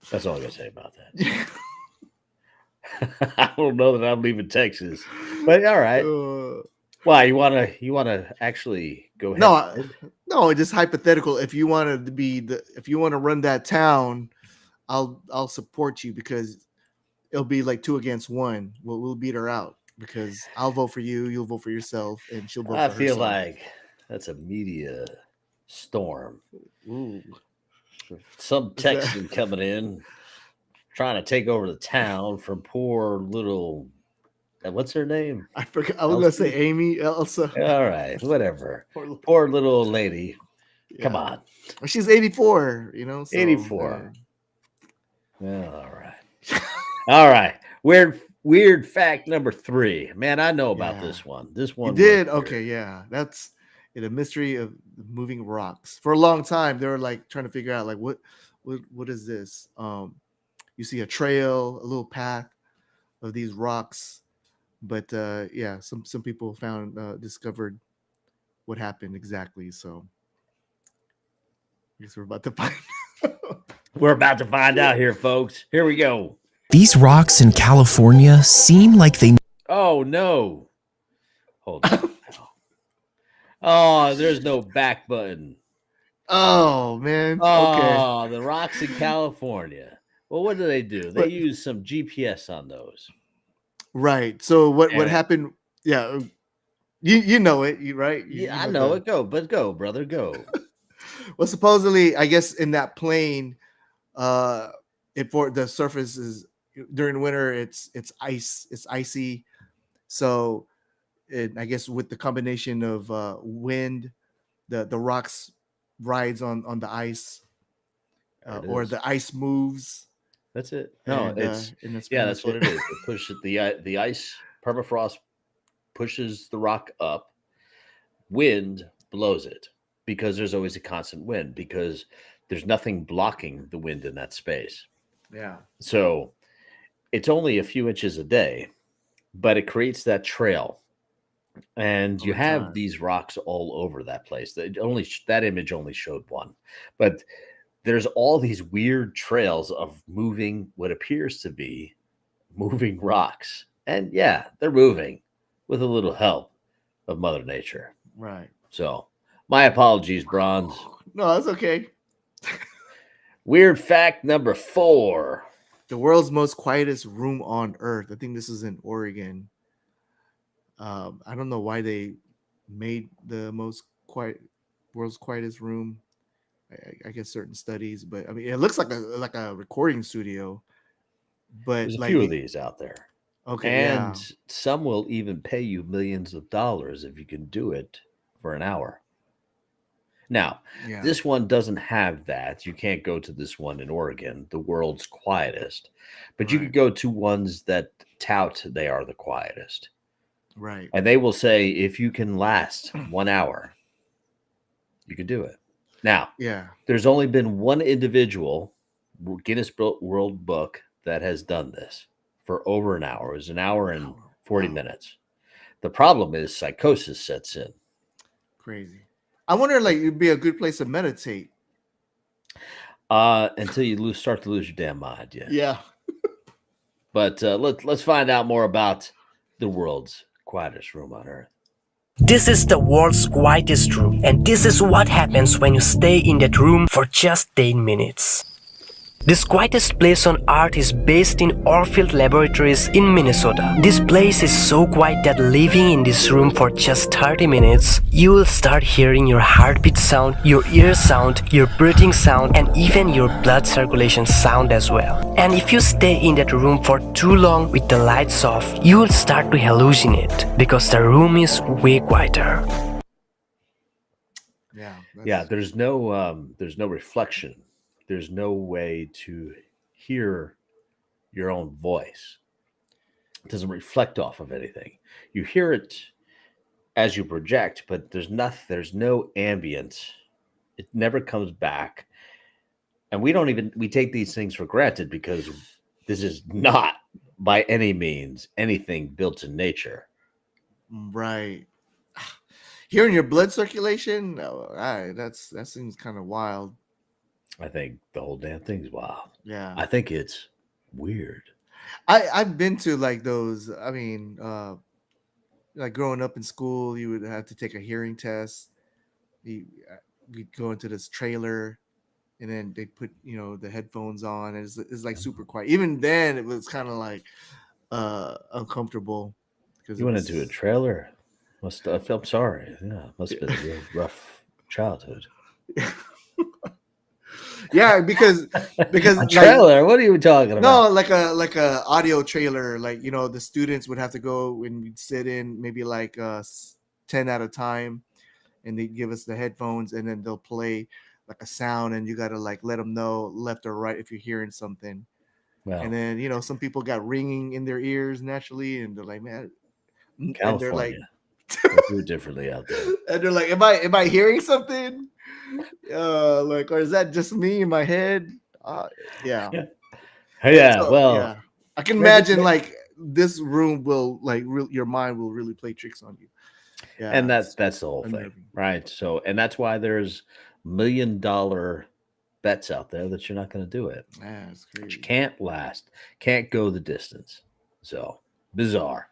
That's all I got to say about that. I don't know that I'm leaving Texas, but all right. Why you wanna actually go ahead? No, just hypothetical. If you want to run that town, I'll support you because it'll be like 2 against 1. We'll beat her out because I'll vote for you, you'll vote for yourself, and she'll vote I for feel herself. like that's a media storm. Ooh. Some Texan coming in, trying to take over the town from poor little. What's her name? I forgot. I was gonna say Amy Elsa. All right, whatever. Poor little lady. Yeah. Come on. She's 84. So, 84. Well, all right. All right. Weird fact number 3. Man, I know about this one. This one. You did? Okay, yeah. That's the mystery of the moving rocks. For a long time, they were like trying to figure out like what is this? You see a trail, a little path of these rocks. But yeah, some people discovered what happened exactly. So I guess we're about to find We're about to find out here, folks. Here we go. These rocks in California seem like they. Oh no. Hold on. Oh, there's no back button. Oh man. Oh, Okay. the rocks in California. Well, what do? They use some GPS on those. Right. So what happened? Yeah. You know it, right? I know it. Go, brother, go. Well, supposedly, I guess in that plane, the surface is during winter. It's ice. It's icy. So, I guess with the combination of wind, the rocks rides on the ice, or the ice moves. That's it. No, that's what it is. It pushes the ice permafrost pushes the rock up. Wind blows it because there's always a constant wind because there's nothing blocking the wind in that space. Yeah. So it's only a few inches a day, but it creates that trail. And you have these rocks all over that place. That image only showed one, but there's all these weird trails of moving what appears to be moving rocks. And yeah, they're moving with a little help of Mother Nature. Right. So my apologies, Brawnz. No, that's okay. Weird fact number 4. The world's most quietest room on Earth. I think this is in Oregon. I don't know why they made the world's quietest room. I guess certain studies, but I mean, it looks like a recording studio. But there's a few of these out there. Okay, and some will even pay you millions of dollars if you can do it for an hour. Now, this one doesn't have that. You can't go to this one in Oregon, the world's quietest, but you could go to ones that tout they are the quietest. Right. And they will say, if you can last 1 hour, you can do it. Now, there's only been one individual, Guinness World Book, that has done this for over an hour. It was an hour and 40 minutes. The problem is psychosis sets in. Crazy. I wonder, like, it'd be a good place to meditate. Until you start to lose your damn mind. Yeah. But let's find out more about the world's quietest room on Earth. This is the world's quietest room, and this is what happens when you stay in that room for just 10 minutes. This quietest place on Earth is based in Orfield Laboratories in Minnesota. This place is so quiet that living in this room for just 30 minutes, you will start hearing your heartbeat sound, your ear sound, your breathing sound, and even your blood circulation sound as well. And if you stay in that room for too long with the lights off, you will start to hallucinate because the room is way quieter. Yeah, there's no reflection. There's no way to hear your own voice. It doesn't reflect off of anything. You hear it as you project, but there's no ambient. It never comes back. And we take these things for granted because this is not by any means anything built in nature. Right. Hearing your blood circulation, that seems kind of wild. I think the whole damn thing's wild. Yeah. I think it's weird. I've been to like those. I mean, like growing up in school, you would have to take a hearing test. We'd go into this trailer, and then they put the headphones on, and it's like super quiet. Even then, it was kind of like uncomfortable because You went into a trailer. I'm sorry. Yeah, must have been a real rough childhood. Yeah, because A like, trailer? What are you talking about? no, like a audio trailer. Like the students would have to go and we'd sit in maybe like 10 at a time, and they give us the headphones, and then they'll play like a sound, and you gotta like let them know left or right if you're hearing something. Well, And then some people got ringing in their ears naturally, and they're like, man, and they're like, California. They do it differently out there. and they're like, am I hearing something? Like, or is that just me in my head? Yeah. Yeah, So, well, yeah. I can imagine like this room will like your mind will really play tricks on you. Yeah, and that's the whole thing, unnerving. right? So, and that's why there's $1 million bets out there that you're not going to do it. Yeah, it's But crazy. you can't last, can't go the distance. So bizarre.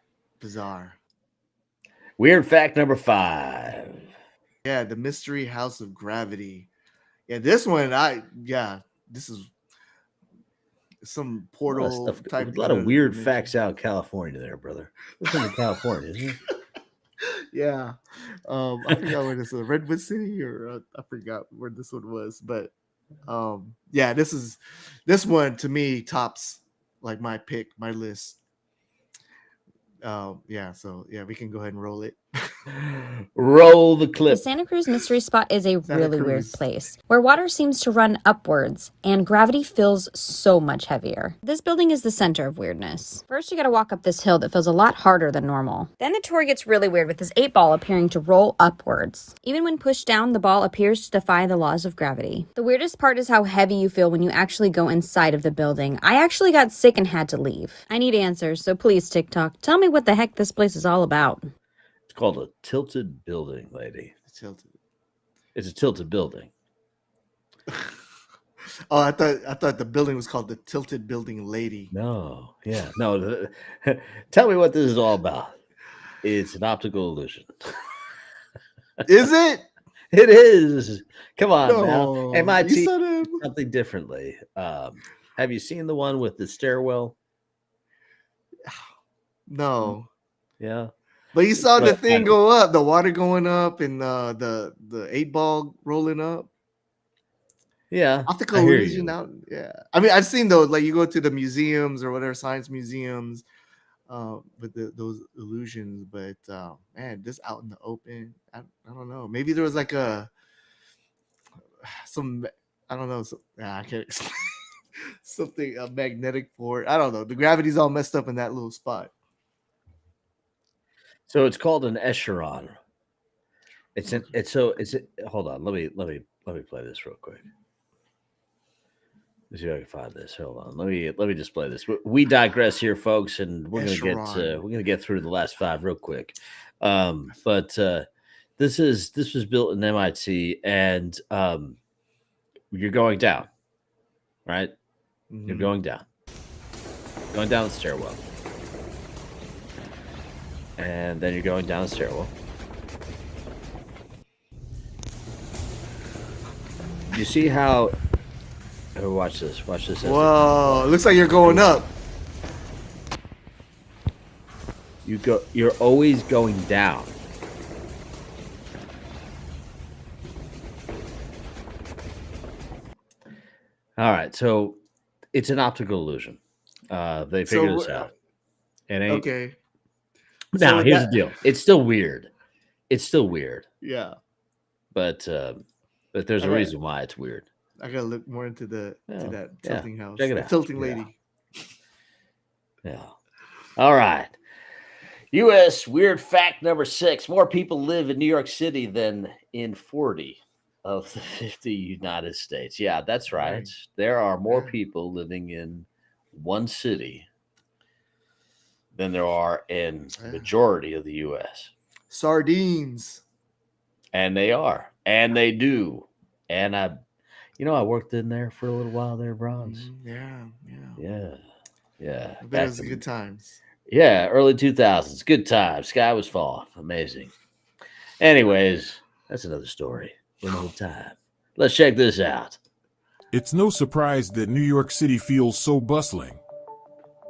Weird fact number 5. Yeah, the Mystery House of Gravity. Yeah, this one, this is some portal A type. lot of weird dimension. facts out in California there, brother. Listen to California, isn't it? Yeah, I forgot where this was, Redwood City, or I forgot where this one was, but yeah, this one to me tops like my list. Yeah, so yeah, we can go ahead and roll it. Roll the The clip. Santa Cruz Mystery Spot is a Santa really weird Cruz. place where water seems to run upwards and gravity feels so much heavier. This building is the center of weirdness. First, you gotta walk up this hill that feels a lot harder than normal. Then the tour gets really weird with this 8-ball appearing to roll upwards. Even when pushed down, the ball appears to defy the laws of gravity. The weirdest part is how heavy you feel when you actually go inside of the building. I actually got sick and had to leave. I need answers, so please, TikTok, tell me what the heck this place is all about. It's called a tilted building, lady. Tilted. It's a tilted building. Oh, I thought the building was called the Tilted Building Lady. No, yeah, no. Tell me what this is all about. It's an optical illusion. Is it? It is. Come on No, now. you MIT said it. something differently. Have you seen the one with the stairwell? No. Yeah. But you saw the But thing I- go up, the water going up, and the 8-ball rolling up. Yeah. Optical I hear illusion you. out. Yeah. I mean, I've seen those. Like you go to the museums or whatever, science museums, with those illusions. But man, this out in the open, I don't know. Maybe there was like some I don't know. I can't explain. Something a magnetic port. I don't know. The gravity's all messed up in that little spot. So it's called an escheron. Hold on. Let me play this real quick. Let's see if I can find this. Hold on. Let me just play this. We digress here, folks, and we're gonna get through the last 5 real quick. But this was built in MIT, and you're going down, right? You're going down the stairwell, and then you're going down the stairwell. You see how? Oh, watch this. Watch this. Whoa! It looks like you're going up. You're always going down. All right, so it's an optical illusion. They figured this out. Okay. Now So here's the deal. It's still weird. Yeah. But there's a Okay. reason why it's weird. I gotta look more into to that Yeah. tilting house. Check it The out. tilting Yeah. lady. Yeah. All right. U.S. weird fact number 6. More people live in New York City than in 40 of the 50 United States. Yeah, that's right. Right. There are more Yeah. people living in one city than there are in the majority of the U.S. Sardines. And they are. And they do. And I worked in there for a little while there, Brawnz. Yeah. I bet it was good times. Yeah, early 2000s. Good times. Sky was falling. Amazing. Anyways, that's another story for another time. Let's check this out. It's no surprise that New York City feels so bustling.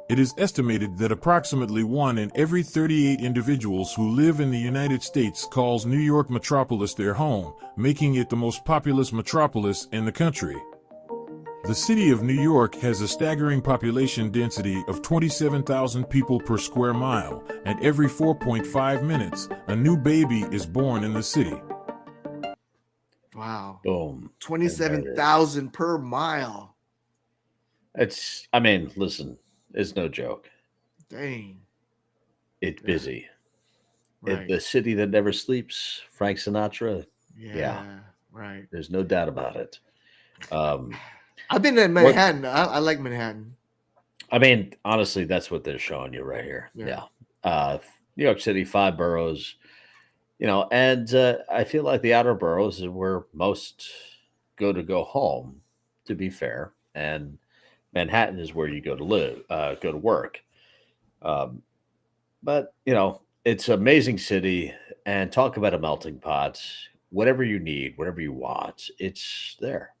It is estimated that approximately 1 in every 38 individuals who live in the United States calls New York metropolis their home, making it the most populous metropolis in the country. The city of New York has a staggering population density of 27,000 people per square mile, and every 4.5 minutes, a new baby is born in the city. Wow. Boom. 27,000 per mile. Listen, it's no joke. Dang. It's busy. Right. The city that never sleeps, Frank Sinatra. Yeah. Right. There's no doubt about it. I've been in Manhattan. I like Manhattan. Honestly, that's what they're showing you right here. Yeah. New York City, 5 boroughs, and I feel like the outer boroughs is where most go home, to be fair. And Manhattan is where you go to live, go to work. But, it's an amazing city, and talk about a melting pot. Whatever you need, whatever you want, it's there.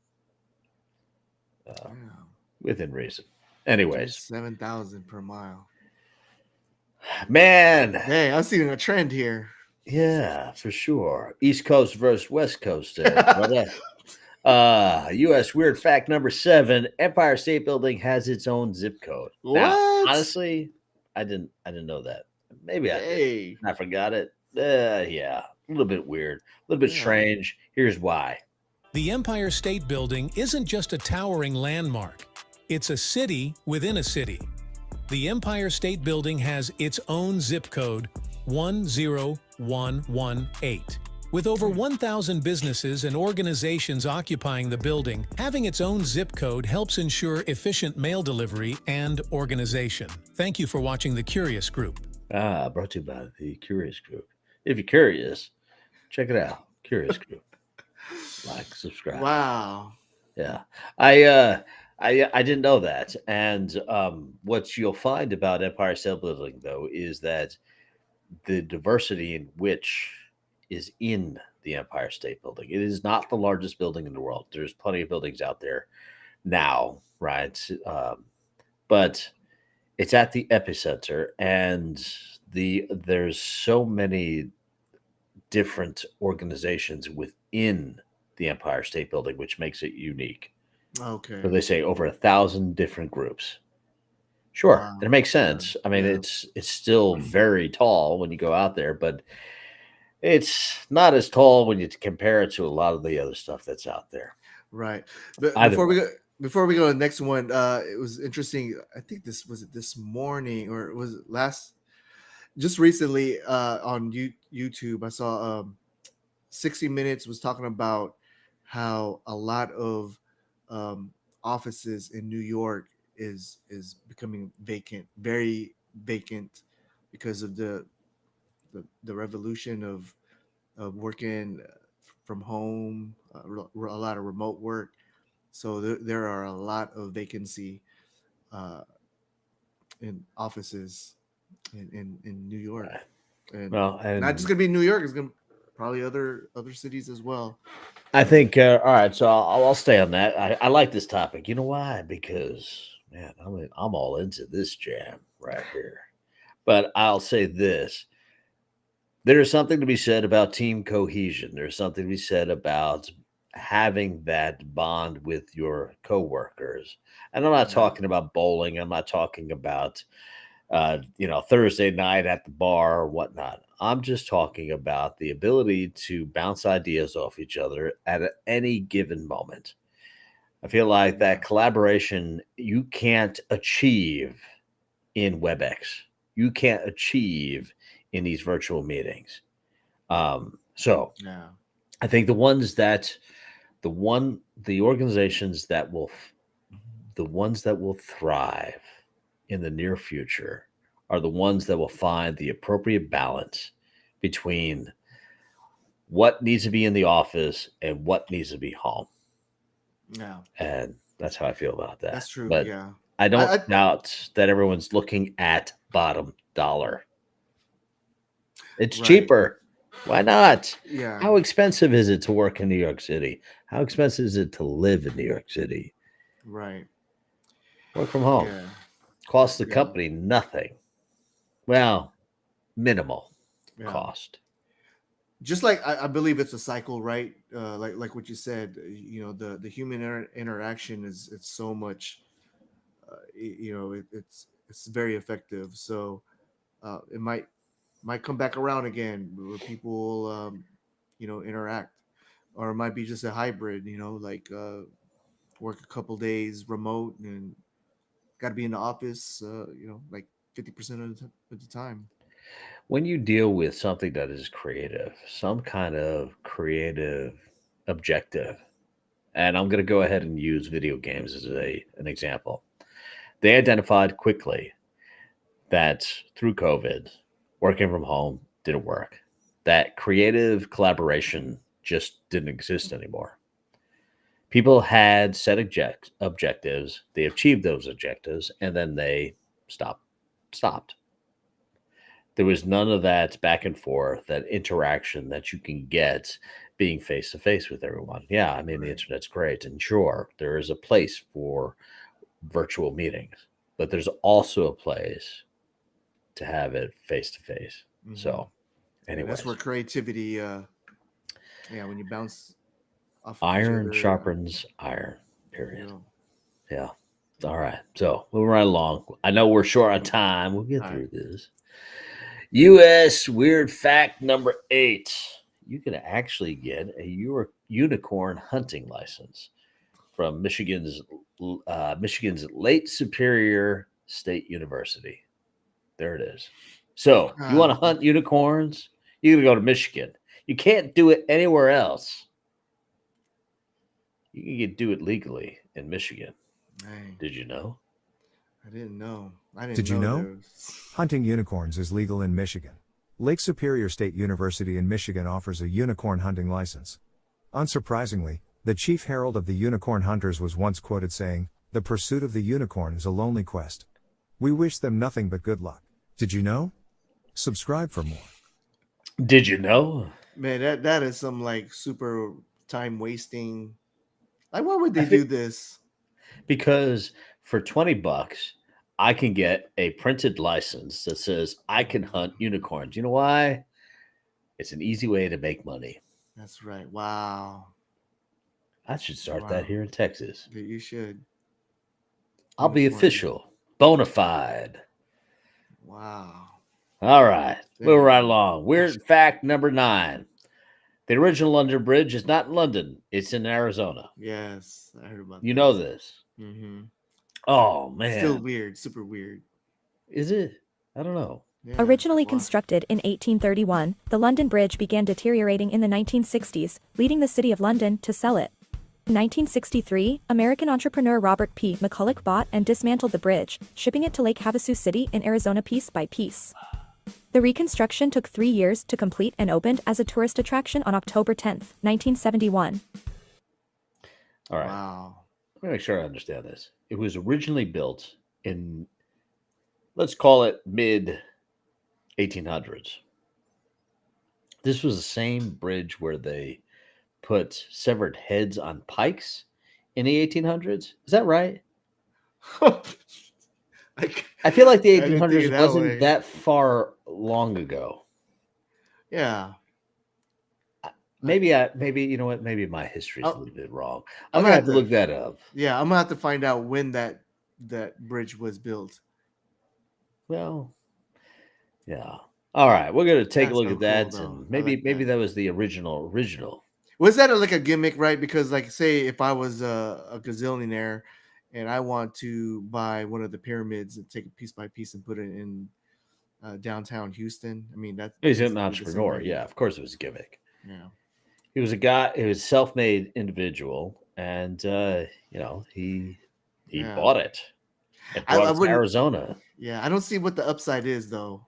Within reason. Anyways. 7,000 per mile. Man. Hey, I'm seeing a trend here. Yeah, for sure. East Coast versus West Coast. U.S. weird fact number 7: Empire State Building has its own zip code. What? Now, honestly, I didn't know that. Maybe I did. I forgot it. Yeah, a little bit weird, a little bit strange. Here's why. The Empire State Building isn't just a towering landmark. It's a city within a city. The Empire State Building has its own zip code, 10118. With over 1,000 businesses and organizations occupying the building, having its own zip code helps ensure efficient mail delivery and organization. Thank you for watching The Curious Group. Brought to you by The Curious Group. If you're curious, check it out. Curious Group. Like, subscribe. Wow. Yeah. I didn't know that. And what you'll find about Empire State Building, though, is that the diversity in which is in the Empire State Building. It is not the largest building in the world. There's plenty of buildings out there now, right? But it's at the epicenter, and there's so many different organizations within the Empire State Building, which makes it unique. Okay. So they say over 1,000 different groups. Sure, wow. It makes sense. It's still very tall when you go out there, but it's not as tall when you compare it to a lot of the other stuff that's out there. Right. But before we go to the next one, it was interesting. I think this morning, or was it just recently on YouTube, I saw 60 Minutes was talking about how a lot of offices in New York is becoming vacant, very vacant, because of the revolution of working from home, a lot of remote work. So there are a lot of vacancy in offices in New York, and not just gonna be New York. It's gonna probably other cities as well. I think. All right, so I'll stay on that. I like this topic. You know why? Because man, I'm all into this jam right here. But I'll say this. There is something to be said about team cohesion. There's something to be said about having that bond with your coworkers. And I'm not talking about bowling. I'm not talking about, Thursday night at the bar or whatnot. I'm just talking about the ability to bounce ideas off each other at any given moment. I feel like that collaboration you can't achieve in WebEx. You can't achieve in these virtual meetings. I think the organizations that will thrive in the near future are the ones that will find the appropriate balance between what needs to be in the office and what needs to be home. Yeah. And that's how I feel about that. That's true. But yeah. I don't doubt that everyone's looking at bottom dollar. It's cheaper. Why not? Yeah. How expensive is it to work in New York City? How expensive is it to live in New York City? Right. Work from home. Yeah. Costs the company nothing. Well, minimal cost. Just like I believe it's a cycle, right? Like what you said, the human interaction it's so much, it's very effective. So it might come back around again where people interact, or it might be just a hybrid, like work a couple days remote and got to be in the office, like 50% of the time. When you deal with something that is creative, some kind of creative objective, and I'm going to go ahead and use video games as an example. They identified quickly that through COVID, working from home didn't work. That creative collaboration just didn't exist anymore. People had set objectives, they achieved those objectives, and then they stopped. There was none of that back and forth, that interaction that you can get being face to face with everyone. Yeah, I mean, the internet's great. And sure, there is a place for virtual meetings, but there's also a place to have it face to face. So, anyway, that's where creativity, when you bounce off iron sharpens iron, period. Yeah. All right. So, moving right along. I know we're short on time. We'll get through this. U.S. weird fact number 8. You can actually get a unicorn hunting license from Michigan's Lake Superior State University. There it is. So you want to hunt unicorns? You got to go to Michigan. You can't do it anywhere else. You can do it legally in Michigan. Dang. Did you know? I didn't know. Did you know? Hunting unicorns is legal in Michigan. Lake Superior State University in Michigan offers a unicorn hunting license. Unsurprisingly, the chief herald of the unicorn hunters was once quoted saying, "The pursuit of the unicorn is a lonely quest. We wish them nothing but good luck." Did you know? Subscribe for more. Did you know? Man, that is some like super time wasting. Like, why would they do this? Because for $20, I can get a printed license that says I can hunt unicorns. You know why? It's an easy way to make money. That's right. Wow. I should start that here in Texas. You should. I'll be official. Bona fide. Wow. All right. Moving right along. Weird fact number 9. The original London Bridge is not in London. It's in Arizona. Yes. I heard about You know this. Mm-hmm. Oh, man. Still weird. Super weird. Is it? I don't know. Yeah. Originally constructed in 1831, the London Bridge began deteriorating in the 1960s, leading the City of London to sell it. In 1963, American entrepreneur Robert P. McCulloch bought and dismantled the bridge, shipping it to Lake Havasu City in Arizona piece by piece. The reconstruction took 3 years to complete and opened as a tourist attraction on October 10, 1971. All right. Wow. Let me make sure I understand this. It was originally built in, let's call it mid-1800s. This was the same bridge where they put severed heads on pikes in the 1800s. Is that right? I feel like the 1800s wasn't that far long ago. Yeah. Maybe you know what? Maybe my history's a little bit wrong. I'm gonna have to look that up. Yeah, I'm gonna have to find out when that bridge was built. Well, yeah. All right, we're gonna take a look at that, cool, and maybe that was the original. Was that like a gimmick, right? Because, like, say if I was a gazillionaire and I want to buy one of the pyramids and take it piece by piece and put it in downtown Houston, I mean he's an entrepreneur. Yeah, of course it was a gimmick. Yeah. He was a guy. He was a self-made individual, and he bought it. It brought it to Arizona. Yeah, I don't see what the upside is though.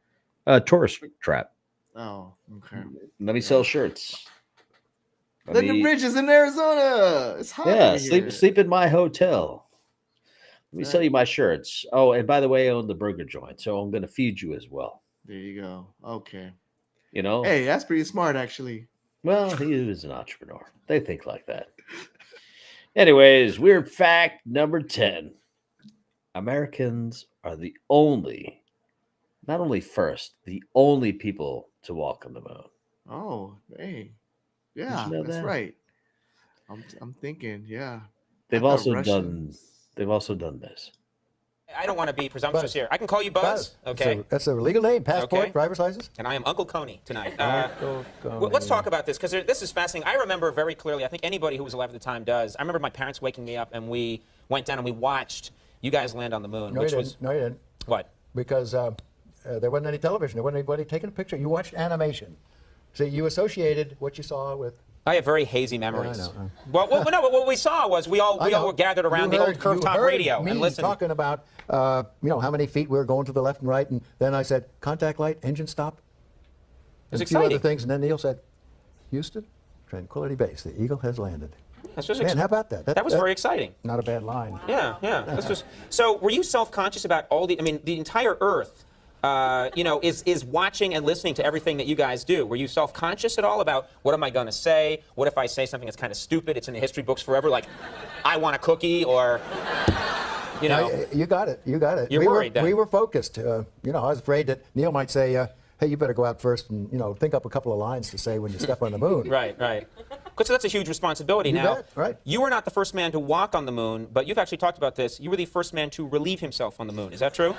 Tourist trap. Oh, okay. Let me sell shirts. London Bridge is in Arizona. It's hot over here. Sleep in my hotel. Let me sell you my shirts. Oh, and by the way, I own the burger joint, so I'm going to feed you as well. There you go. Okay. You know? Hey, that's pretty smart, actually. Well, he is an entrepreneur. They think like that. Anyways, weird fact number 10. Americans are the only, not only first, the only people to walk on the moon. Oh, hey. Yeah, you know that's that? right. I'm thinking, yeah. They've also done this. I don't want to be presumptuous here. I can call you Buzz, okay? That's a legal name, passport, driver's license. And I am Uncle Coney tonight. Let's talk about this, because this is fascinating. I remember very clearly, I think anybody who was alive at the time does. I remember my parents waking me up, and we went down and we watched you guys land on the moon. No, you didn't. What? Because there wasn't any television. There wasn't anybody taking a picture. You watched animation. So you associated what you saw with... I have very hazy memories. Yeah, I know. Well, no, but what we saw was we all were gathered around the old curved top radio and listened. Talking about how many feet we were going to the left and right, and then I said contact light, engine stop, and a few other things, and then Neil said, Houston, Tranquility Base, the Eagle has landed. Man, how about that? That was very exciting. Not a bad line. Yeah. So were you self-conscious about all the? I mean, the entire Earth. Is watching and listening to everything that you guys do. Were you self-conscious at all about what am I going to say? What if I say something that's kind of stupid? It's in the history books forever, like, I want a cookie, or, you know. You got it. You're worried then. We were focused. I was afraid that Neil might say, hey, you better go out first and, think up a couple of lines to say when you step on the moon. Right. So that's a huge responsibility now. Bet, right. You were not the first man to walk on the moon, but you've actually talked about this. You were the first man to relieve himself on the moon. Is that true?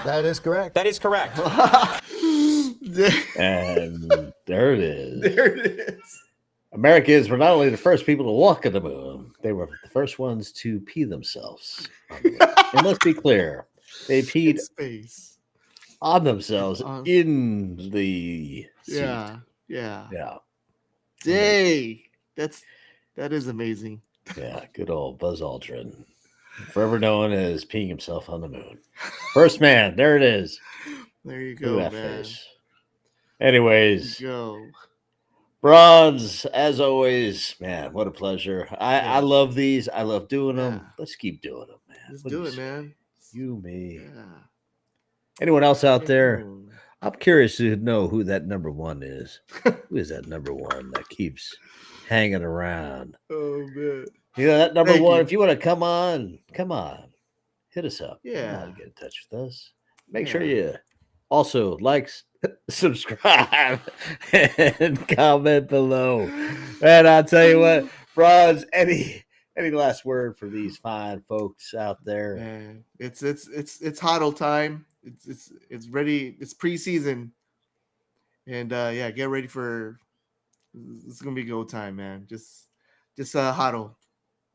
That is correct. That is correct. And there it is. Americans were not only the first people to walk on the moon, they were the first ones to pee themselves. And let's be clear, they peed on themselves in the seat. Yeah. Dang, that is amazing. Yeah, good old Buzz Aldrin, forever known as peeing himself on the moon. First man, there it is. There you go, Look at that man. face. Anyways, Go. Brawnz, as always, man, what a pleasure. I love these. I love doing them. Let's keep doing them, man. Let's do it, man. You, me. Yeah. Anyone else out there? I'm curious to know who that number one is. Who is that number one that keeps hanging around? Oh, man. You know, that number one, if you want to come on, hit us up. Yeah. Come on, get in touch with us. Make sure you also like, subscribe, and comment below. And I'll tell you what, Brawnz, any last word for these fine folks out there? Man, it's huddle time. It's ready. It's preseason, and get ready for. It's gonna be go time, man. Just huddle.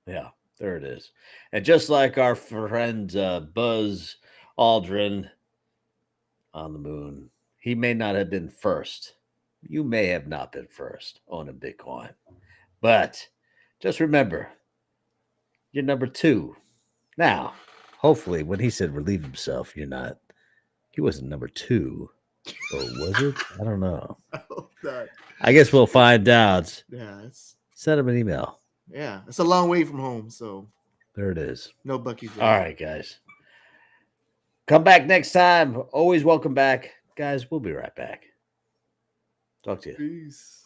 Yeah, there it is. And just like our friend Buzz Aldrin on the moon, he may not have been first. You may have not been first on a Bitcoin, but just remember, you're number two. Now, hopefully, when he said relieve himself, he wasn't number two. Or was it? I don't know. I guess we'll find out. Yeah. Send him an email. Yeah. It's a long way from home, so. There it is. No Buc-ee's there. All right, guys. Come back next time. Always welcome back. Guys, we'll be right back. Talk to you. Peace.